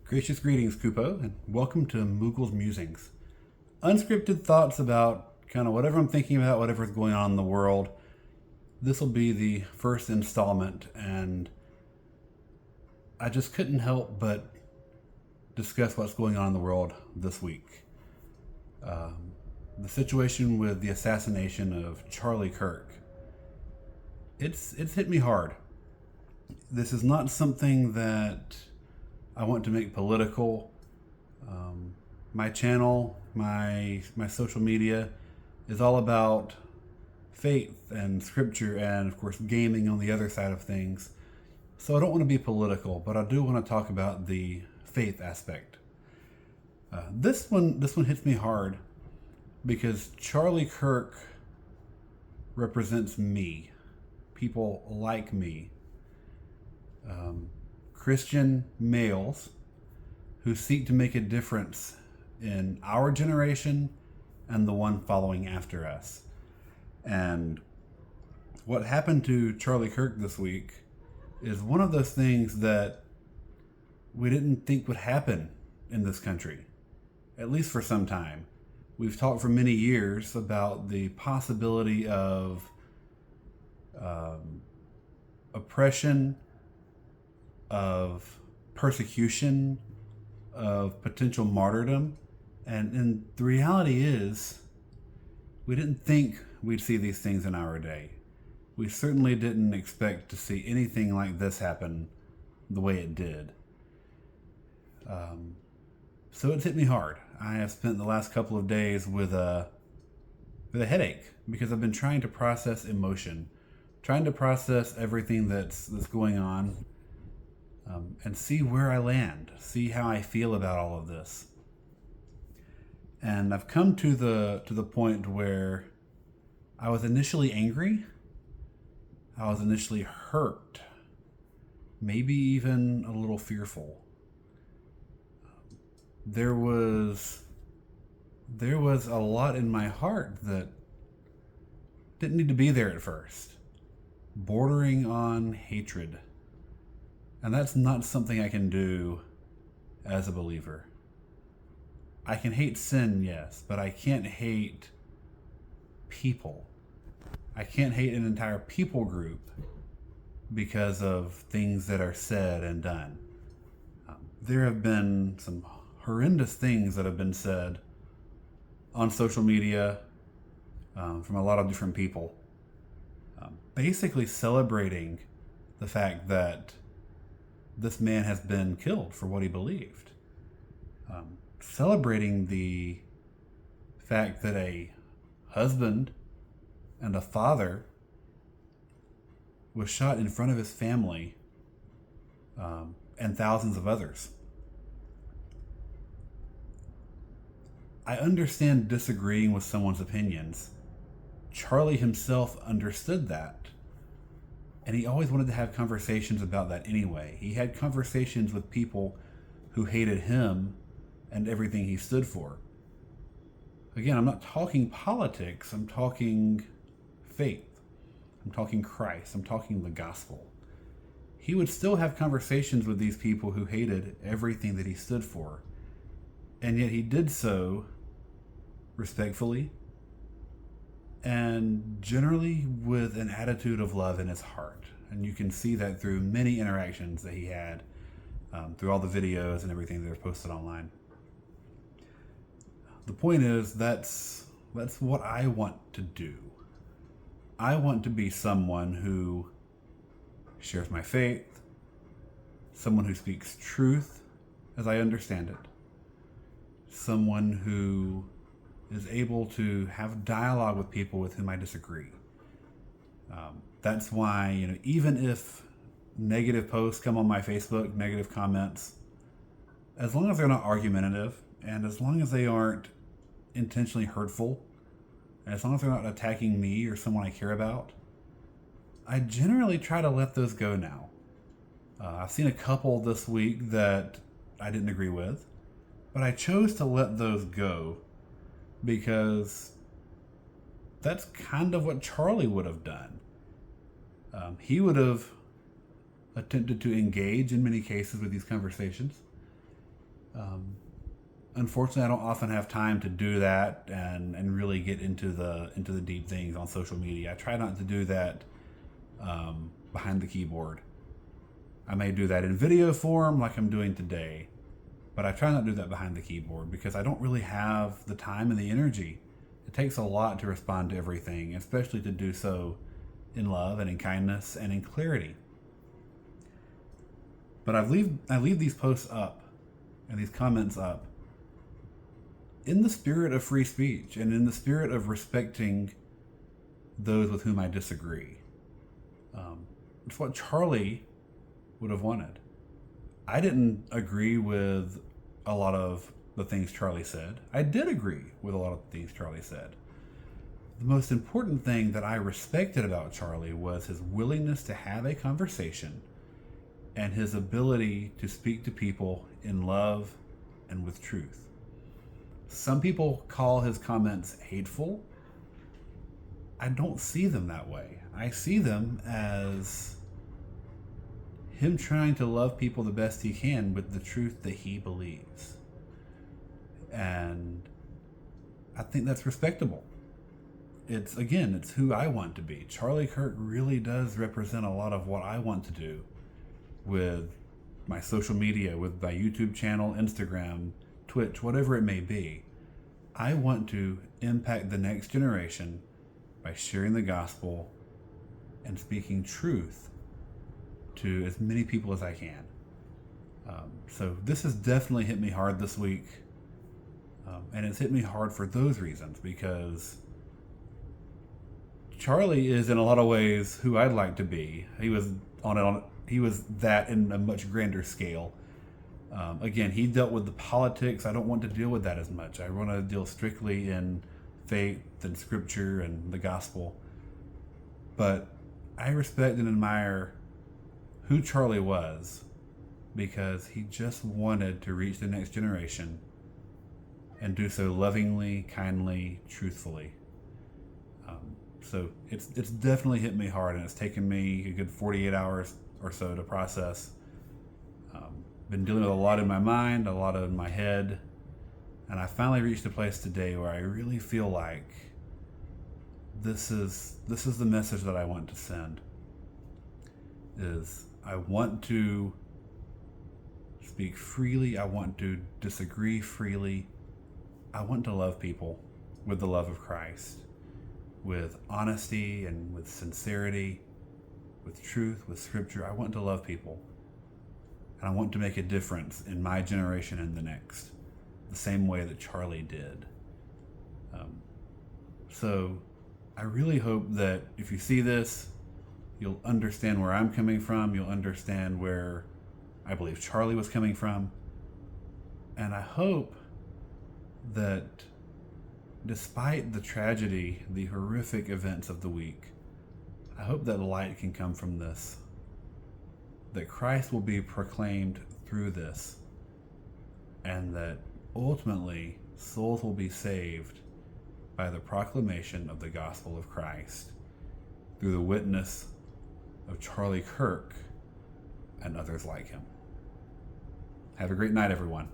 Gracious greetings, Kupo, and welcome to Moogle's Musings. Unscripted thoughts about kind of whatever I'm thinking about, whatever's going on in the world. This will be the first installment, and I just couldn't help but discuss what's going on in the world this week. The situation with the assassination of Charlie Kirk. It's hit me hard. This is not something that I want to make political. My channel, my social media is all about faith and scripture and, of course, gaming on the other side of things. So I don't want to be political, but I do want to talk about the faith aspect. This one hits me hard because Charlie Kirk represents me, people like me. Christian males who seek to make a difference in our generation and the one following after us. And what happened to Charlie Kirk this week is one of those things that we didn't think would happen in this country, at least for some time. We've talked for many years about the possibility of oppression, of persecution, of potential martyrdom. And the reality is, we didn't think we'd see these things in our day. We certainly didn't expect to see anything like this happen the way it did. So it's hit me hard. I have spent the last couple of days with a headache because I've been trying to process emotion, trying to process everything that's going on, and see where I land, see how I feel about all of this. And I've come to the point where I was initially angry, I was initially hurt, maybe even a little fearful. There was a lot in my heart that didn't need to be there at first, bordering on hatred. And that's not something I can do as a believer. I can hate sin, yes, but I can't hate people. I can't hate an entire people group because of things that are said and done. There have been some horrendous things that have been said on social media from a lot of different people, basically celebrating the fact that this man has been killed for what he believed. Celebrating the fact that a husband and a father was shot in front of his family and thousands of others. I understand disagreeing with someone's opinions. Charlie himself understood that. And he always wanted to have conversations about that anyway. He had conversations with people who hated him and everything he stood for. Again, I'm not talking politics. I'm talking faith. I'm talking Christ. I'm talking the gospel. He would still have conversations with these people who hated everything that he stood for. And yet he did so respectfully and generally with an attitude of love in his heart. And you can see that through many interactions that he had, through all the videos and everything that are posted online. The point is, that's what I want to do. I want to be someone who shares my faith, someone who speaks truth as I understand it, someone who is able to have dialogue with people with whom I disagree. That's why, even if negative posts come on my Facebook, negative comments, as long as they're not argumentative, and as long as they aren't intentionally hurtful, and as long as they're not attacking me or someone I care about, I generally try to let those go now. I've seen a couple this week that I didn't agree with, but I chose to let those go because that's kind of what Charlie would have done. He would have attempted to engage in many cases with these conversations. Unfortunately, I don't often have time to do that and really get into the deep things on social media. I try not to do that behind the keyboard. I may do that in video form like I'm doing today, but I try not to do that behind the keyboard because I don't really have the time and the energy. It takes a lot to respond to everything, especially to do so in love and in kindness and in clarity. But I leave these posts up and these comments up in the spirit of free speech and in the spirit of respecting those with whom I disagree. It's what Charlie would have wanted. I didn't agree with a lot of the things Charlie said. I did agree with a lot of the things Charlie said. The most important thing that I respected about Charlie was his willingness to have a conversation and his ability to speak to people in love and with truth. Some people call his comments hateful. I don't see them that way. I see them as him trying to love people the best he can with the truth that he believes. And I think that's respectable. It's who I want to be. Charlie Kirk really does represent a lot of what I want to do with my social media, with my YouTube channel, Instagram, Twitch, whatever it may be. I want to impact the next generation by sharing the gospel and speaking truth to as many people as I can. So this has definitely hit me hard this week. And it's hit me hard for those reasons, because Charlie is in a lot of ways who I'd like to be. He was that in a much grander scale. Again, he dealt with the politics. I don't want to deal with that as much. I want to deal strictly in faith and scripture and the gospel. But I respect and admire who Charlie was, because he just wanted to reach the next generation and do so lovingly, kindly, truthfully. So it's definitely hit me hard, and it's taken me a good 48 hours or so to process. Been dealing with a lot in my mind, a lot in my head, and I finally reached a place today where I really feel like this is the message that I want to send. Is I want to speak freely. I want to disagree freely. I want to love people with the love of Christ, with honesty and with sincerity, with truth, with scripture. I want to love people. And I want to make a difference in my generation and the next, the same way that Charlie did. So I really hope that if you see this, you'll understand where I'm coming from. You'll understand where I believe Charlie was coming from. And I hope that despite the tragedy, the horrific events of the week, I hope that light can come from this. That Christ will be proclaimed through this. And that ultimately souls will be saved by the proclamation of the gospel of Christ through the witness of Charlie Kirk and others like him. Have a great night, everyone.